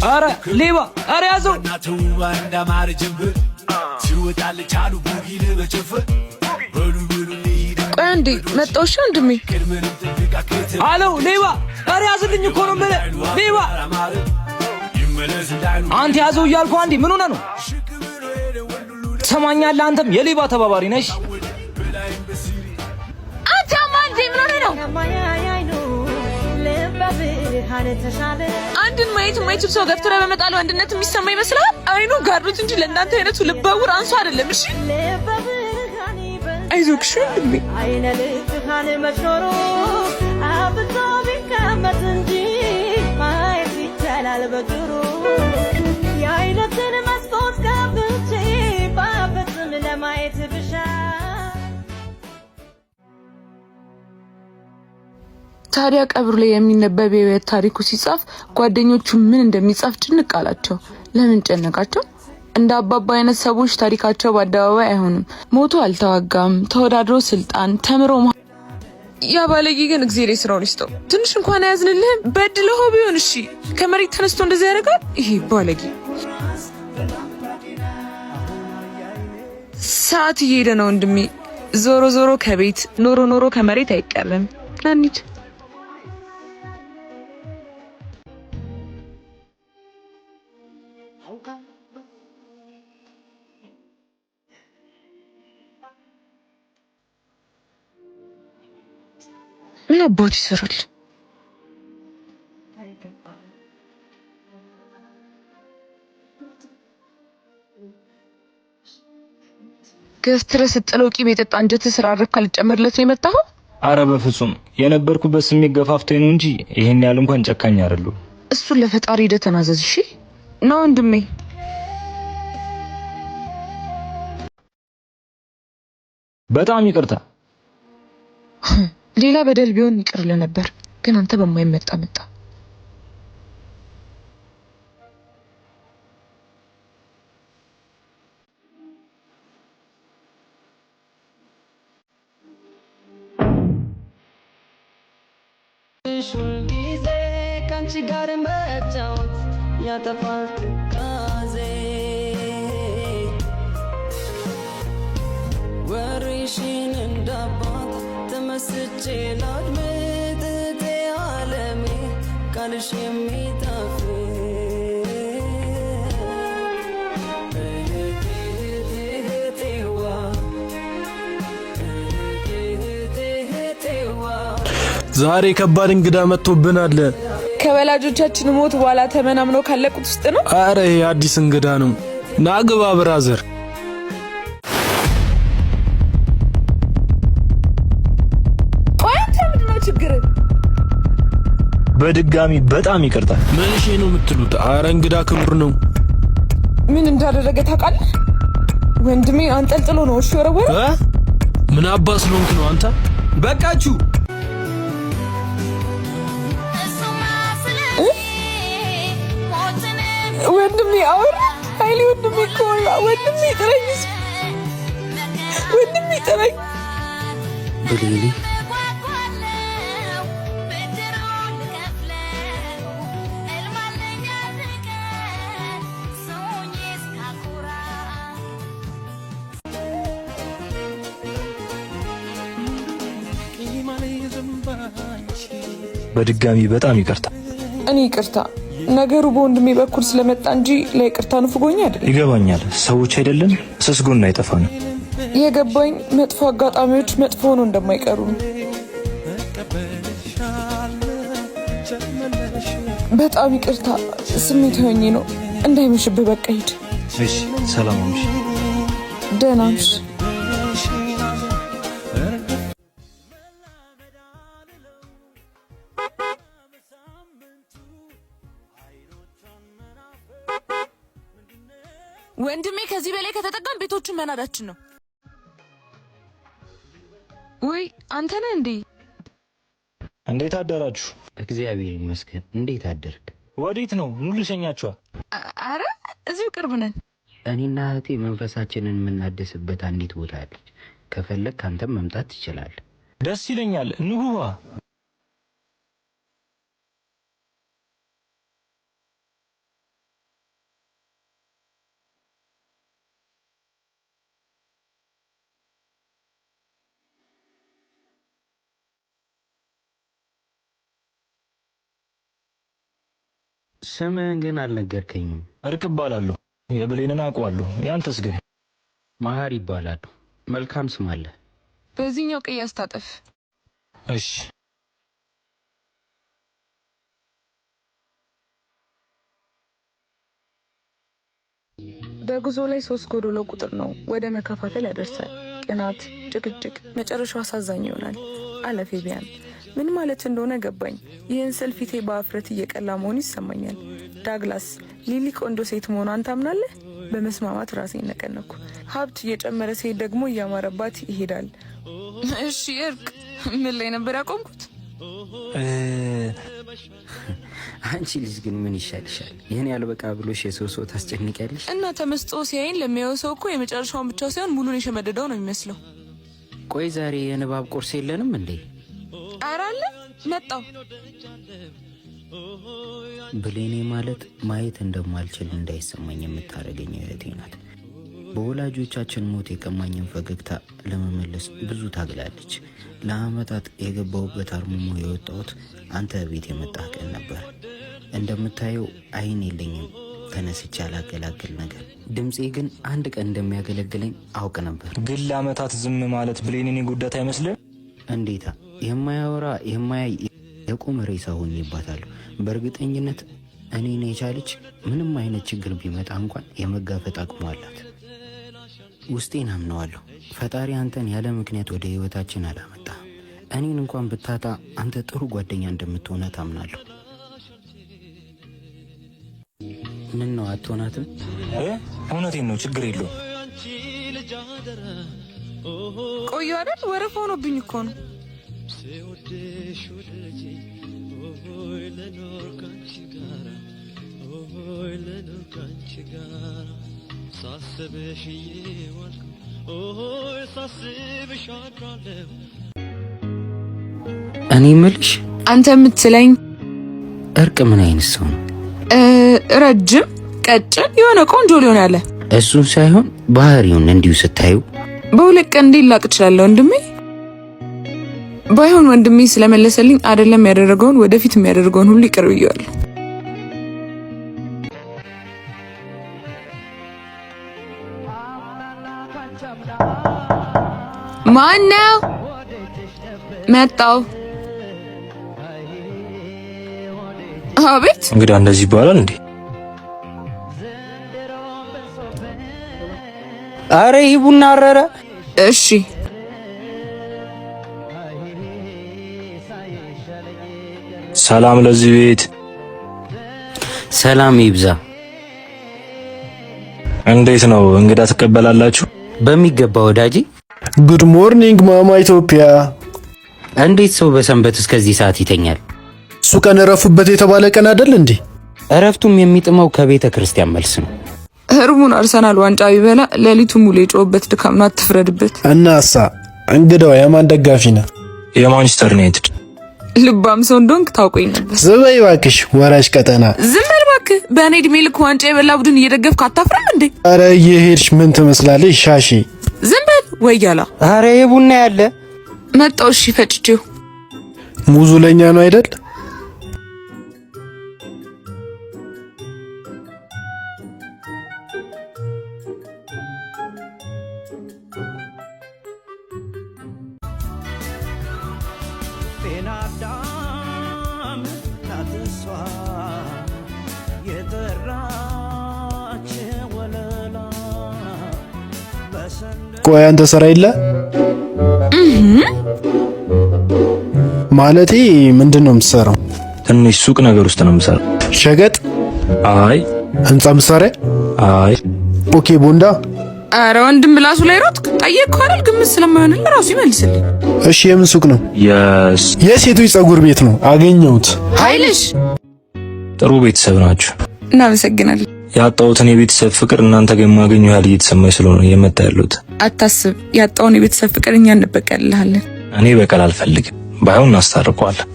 አረ ሌባ! አረ ያዘው! ቆይ አንዴ መጣውሽ ወንድሜ። አሎ ሌባ! አረ ያዝልኝ እኮ ነው የምልህ ሌባ! አንተ ያዘው እያልኩ አንዴ ምን ሆነ ነው? ትሰማኛለህ? አንተም የሌባ ተባባሪ ነሽ። አንተ ማን ምን ሆነ ነው? አንድን ማየት ሰው ገፍትረ በመጣሉ አንድነት የሚሰማ ይመስላል። አይኑ ጋርዱት እንጂ ለእናንተ አይነቱ ልባውር አንሱ አይደለም። እሺ አይዞክሽ ወንድሜ። አይነ ልክሃን መሽኖሩ አብቶ ቢቀመጥ እንጂ ማየት ይቻላል በግሩ የአይነትን መስኮት ከፍቼ ባበትም ለማየት ብሻ። ታዲያ ቀብሩ ላይ የሚነበብ የህይወት ታሪኩ ሲጻፍ ጓደኞቹ ምን እንደሚጻፍ ጭንቅ አላቸው። ለምን ጨነቃቸው? እንደ አባባ አይነት ሰዎች ታሪካቸው በአደባባይ አይሆንም። ሞቶ አልተዋጋም፣ ተወዳድሮ ስልጣን ተምሮ ያ ባለጌ ግን እግዚአብሔር ስራውን ይስጠው። ትንሽ እንኳን አያዝንልህም? በድለሆ ቢሆን እሺ፣ ከመሬት ተነስቶ እንደዚህ ያደርጋል። ይሄ ባለጌ። ሰዓት እየሄደ ነው ወንድሜ። ዞሮ ዞሮ ከቤት ኖሮ ከመሬት አይቀርም። ናኒት ምን አባት ይሰራል? ገስትረ ስጥለው ቂቤ የጠጣ አንጀት ስራ አረካ ልጨምርለት ነው የመጣው? አረ በፍጹም የነበርኩበት ስሜት ገፋፍቶኝ ነው እንጂ ይሄን ያህል እንኳን ጨካኝ አይደለሁ። እሱን ለፈጣሪ ሄደህ ተናዘዝ። እሺ ነው ወንድሜ። በጣም ይቅርታ። ሌላ በደል ቢሆን ይቅርል ነበር፣ ግን አንተ በማይመጣ መጣ። ጊዜ ካንቺ ጋር መጫወት ያጠፋል ቃዜ ወሬሽን እንዳባት ተመስጬ ላድምጥ ዓለሜ ቃልሽ የሚጣፍጥ ዛሬ ከባድ እንግዳ መጥቶብናል። ከወላጆቻችን ሞት በኋላ ተመናምነው ካለቁት ውስጥ ነው። አረ ይሄ አዲስ እንግዳ ነው። ናግባ ብራዘር። በድጋሚ በጣም ይቅርታ። ምን እሺ ነው የምትሉት? አረ እንግዳ ክቡር ነው። ምን እንዳደረገ ታውቃለህ? ወንድሜ አንጠልጥሎ ነው እሺ ወረወረ። ምን አባስ ነው እንት ነው አንተ? በቃችሁ። ወንድሜ አውራ ኃይሌ ወንድሜ ኮራ ወንድሜ ጥረኝ ወንድሜ ጥረኝ በሌሊ በድጋሚ በጣም ይቅርታ። እኔ ይቅርታ ነገሩ በወንድሜ በኩል ስለመጣ እንጂ ለይቅርታ ንፍጎኝ አይደለም። ይገባኛል። ሰዎች አይደለን ስስጎን አይጠፋንም። የገባኝ መጥፎ አጋጣሚዎች መጥፎ ሆኖ እንደማይቀሩ ነው። በጣም ይቅርታ። ስሜት ሆኜ ነው። እንዳይመሽብህ በቃ ሂድ። እሺ፣ ሰላም አምሽ። ደህና ነሽ? ወንድሜ ከዚህ በላይ ከተጠቀም ቤቶቹን መናዳችን ነው። ወይ አንተ ነህ እንዴ? እንዴት አደራችሁ? እግዚአብሔር ይመስገን። እንዴት አደርክ? ወዴት ነው? ኑ ልሸኛችኋ። አረ እዚሁ ቅርብ ነን። እኔና እህቴ መንፈሳችንን የምናደስበት አንዲት ቦታ አለች። ከፈለክ አንተም መምጣት ትችላለህ። ደስ ይለኛል። ንጉባ ስምህን ግን አልነገርከኝም። እርቅ እባላለሁ። የብሌንን አውቀዋለሁ። ያንተስ ግን? መሀር ይባላል። መልካም ስም አለ። በዚህኛው ቀይ አስታጠፍ። እሺ። በጉዞ ላይ 3 ጎዶሎ ቁጥር ነው ወደ መከፋፈል ያደርሳል። ቅናት፣ ጭቅጭቅ፣ መጨረሻው አሳዛኝ ይሆናል። አለፌ ቢያን ምን ማለት እንደሆነ ገባኝ። ይህን ስል ፊቴ በአፍረት እየቀላ መሆኑ ይሰማኛል። ዳግላስ ሊሊ ቆንጆ ሴት መሆኗን ታምናለህ? በመስማማት ራሴን ነቀነኩ። ሀብት እየጨመረ ሲሄድ ደግሞ እያማረባት ይሄዳል። እሺ እርቅ ምን ላይ ነበር ያቆምኩት? አንቺ ልጅ ግን ምን ይሻልሻል? ይህን ያልበቃ ብሎሽ የሰው ታስጨንቂያለሽ። እና ተመስጦ ሲያይን ለሚያየው ሰው እኮ የመጨረሻውን ብቻ ሳይሆን ሙሉን የሸመደደው ነው የሚመስለው። ቆይ ዛሬ የንባብ ቁርስ የለንም እንዴ? ኧረ አለ መጣው። ብሌኔ ማለት ማየት እንደማልችል እንዳይሰማኝ የምታደርገኝ እህቴ ናት። በወላጆቻችን ሞት የቀማኝን ፈገግታ ለመመለስ ብዙ ታግላለች። ለአመታት የገባሁበት አርምሞ የወጣሁት አንተ ቤት የመጣህ ቀን ነበር። እንደምታየው አይን የለኝም፣ ተነስቼ አላገላግል ነገር። ድምፄ ግን አንድ ቀን እንደሚያገለግለኝ አውቅ ነበር። ግን ለአመታት ዝም ማለት ብሌንን ጉዳት አይመስልም? እንዴታ! የማያወራ የማያይ የቁም ሬሳ ሆኜባታለሁ። በእርግጠኝነት እኔን የቻለች ምንም አይነት ችግር ቢመጣ እንኳን የመጋፈጥ አቅሙ አላት። ውስጤን አምነዋለሁ። ፈጣሪ አንተን ያለ ምክንያት ወደ ህይወታችን አላመጣ። እኔን እንኳን ብታጣ አንተ ጥሩ ጓደኛ እንደምትሆነ ታምናለሁ። ምን ነው አትሆናትም? እውነቴን ነው፣ ችግር የለውም። ቆዩ አይደል? ወረፋ ሆኖብኝ እኮ ነው። እኔ ምልሽ አንተ የምትለኝ እርቅ ምን አይነት ሰው ነው? ረጅም ቀጭን የሆነ ቆንጆ ሊሆን ያለ እሱን ሳይሆን ባህሪውን እንዲሁ ስታዩ በሁለት ቀን እንዴት ላቅ እችላለሁ ወንድሜ? ባይሆን ወንድሜ ስለመለሰልኝ አይደለም ያደረገውን ወደፊት የሚያደርገውን ሁሉ ይቅር ብዬዋለሁ። ማነው መጣው? አቤት። እንግዲህ እንደዚህ ይባላል እንዴ? አረ ይቡና አረረ። እሺ ሰላም ለዚህ ቤት። ሰላም ይብዛ። እንዴት ነው እንግዳ ትቀበላላችሁ? በሚገባ ወዳጄ። ጉድ ሞርኒንግ ማማ ኢትዮጵያ። እንዴት ሰው በሰንበት እስከዚህ ሰዓት ይተኛል? እሱ ቀን እረፉበት የተባለ ቀን አይደል እንዴ? እረፍቱም የሚጥመው ከቤተ ክርስቲያን መልስ ነው። ህርቡን አርሰናል ዋንጫ ቢበላ ሌሊቱ ሙሉ የጮህበት ድካም ነው፣ አትፍረድበት። እናሳ እንግዳው የማን ደጋፊ ነው? የማንቸስተር ዩናይትድ። ልባም ሰው እንደሆንክ ታውቆኝ ነበር። ዝበይ እባክሽ ወራሽ ቀጠና። ዝም በል እባክህ። በእኔ እድሜ ልክ ዋንጫ የበላ ቡድን እየደገፍክ አታፍርም እንዴ? አረ እየሄድሽ ምን ትመስላለሽ ሻሺ? ዝም በል ወያላ። አረ የቡና ያለ መጣው። እሺ ፈጭቼው። ሙዙ ለኛ ነው አይደል? ቆይ አንተ ስራ የለ ማለቴ ምንድነው የምትሰራው? ትንሽ ሱቅ ነገር ውስጥ ነው የምሰራው። ሸገጥ? አይ። ህንጻ መሳሪያ? አይ። ኦኬ ቦንዳ? አረ ወንድም ምላሱ ላይ ሮጥክ። ጠየቅኩህ አይደል? ግምት ስለማይሆንልህ ራሱ ይመልስልኝ። እሺ የምን ሱቅ ነው? የሴቶች ጸጉር ቤት ነው። አገኘሁት። ኃይልሽ ጥሩ ቤተሰብ ናችሁ። እናመሰግናለን። ያጣሁትን የቤተሰብ ፍቅር እናንተ ጋር የማገኘው ያህል እየተሰማኝ ስለሆነ እየመጣ ያለሁት። አታስብ፣ ያጣውን የቤተሰብ ፍቅር እኛ እንበቀልልሃለን። እኔ በቀል አልፈልግም። ባይሆን እናስታርቀዋለን።